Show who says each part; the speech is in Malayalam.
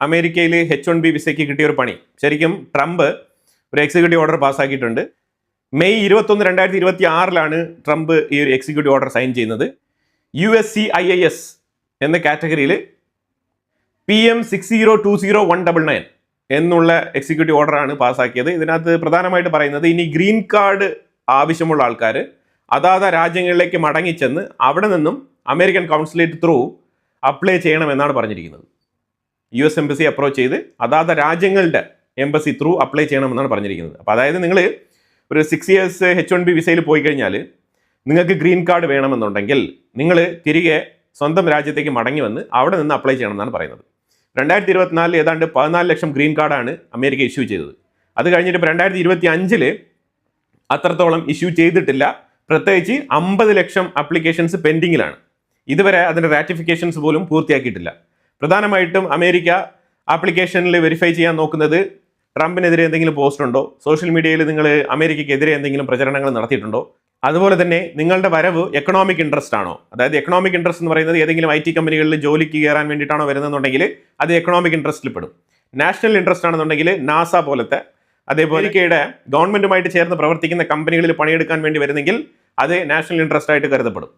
Speaker 1: അമേരിക്കയിൽ H1B വിസയ്ക്ക് കിട്ടിയ ഒരു പണി. ശരിക്കും ട്രംപ് ഒരു എക്സിക്യൂട്ടീവ് ഓർഡർ പാസ്സാക്കിയിട്ടുണ്ട്. മെയ് 21, 2026 ട്രംപ് ഈ ഒരു എക്സിക്യൂട്ടീവ് ഓർഡർ സൈൻ ചെയ്യുന്നത്. USCIS എന്ന കാറ്റഗറിയിൽ PM 6020-199 എന്നുള്ള എക്സിക്യൂട്ടീവ് ഓർഡറാണ് പാസ്സാക്കിയത്. ഇതിനകത്ത് പ്രധാനമായിട്ട് പറയുന്നത് ഇനി ഗ്രീൻ കാർഡ് ആവശ്യമുള്ള ആൾക്കാർ അതാത് രാജ്യങ്ങളിലേക്ക് മടങ്ങിച്ചെന്ന് അവിടെ നിന്നും അമേരിക്കൻ കൗൺസിലേറ്റ് ത്രൂ അപ്ലൈ ചെയ്യണമെന്നാണ് പറഞ്ഞിരിക്കുന്നത്. US എംബസി അപ്രോച്ച് ചെയ്ത് അതാത് രാജ്യങ്ങളുടെ എംബസി ത്രൂ അപ്ലൈ ചെയ്യണമെന്നാണ് പറഞ്ഞിരിക്കുന്നത്. അപ്പോൾ അതായത് നിങ്ങൾ ഒരു 6 years H1B വിസയിൽ പോയി കഴിഞ്ഞാൽ നിങ്ങൾക്ക് ഗ്രീൻ കാർഡ് വേണമെന്നുണ്ടെങ്കിൽ നിങ്ങൾ തിരികെ സ്വന്തം രാജ്യത്തേക്ക് മടങ്ങി വന്ന് അവിടെ നിന്ന് അപ്ലൈ ചെയ്യണമെന്നാണ് പറയുന്നത്. 2024 ഏതാണ്ട് 14 ലക്ഷം ഗ്രീൻ കാർഡാണ് അമേരിക്ക ഇഷ്യൂ ചെയ്തത്. അത് കഴിഞ്ഞിട്ട് ഇപ്പോൾ 2025 അത്രത്തോളം ഇഷ്യൂ ചെയ്തിട്ടില്ല. പ്രത്യേകിച്ച് 50 ലക്ഷം ആപ്ലിക്കേഷൻസ് പെൻഡിങ്ങിലാണ്. ഇതുവരെ അതിൻ്റെ റാറ്റിഫിക്കേഷൻസ് പോലും പൂർത്തിയാക്കിയിട്ടില്ല. പ്രധാനമായിട്ടും അമേരിക്ക ആപ്ലിക്കേഷനിൽ വെരിഫൈ ചെയ്യാൻ നോക്കുന്നത് ട്രംപിനെതിരെ എന്തെങ്കിലും പോസ്റ്റ് ഉണ്ടോ, സോഷ്യൽ മീഡിയയിൽ നിങ്ങൾ അമേരിക്കയ്ക്കെതിരെ എന്തെങ്കിലും പ്രചരണങ്ങൾ നടത്തിയിട്ടുണ്ടോ, അതുപോലെ തന്നെ നിങ്ങളുടെ വരവ് എക്കണോമിക് ഇൻട്രസ്റ്റ് ആണോ. അതായത് എക്കണോമിക് ഇൻട്രസ്റ്റ് എന്ന് പറയുന്നത് ഏതെങ്കിലും IT കമ്പനികളിൽ ജോലിക്ക് കയറാൻ വേണ്ടിയിട്ടാണോ വരുന്നതെന്നുണ്ടെങ്കിൽ അത് എക്കണോമിക് ഇൻട്രസ്റ്റിൽ പെടും. നാഷണൽ ഇൻട്രസ്റ്റ് ആണെന്നുണ്ടെങ്കിൽ നാസ പോലത്തെ അതേപോലെ അമേരിക്കയുടെ ഗവൺമെന്റുമായിട്ട് ചേർന്ന് പ്രവർത്തിക്കുന്ന കമ്പനികളിൽ പണിയെടുക്കാൻ വേണ്ടി വരുന്നെങ്കിൽ അത് നാഷണൽ ഇൻട്രസ്റ്റ് ആയിട്ട് കരുതപ്പെടും.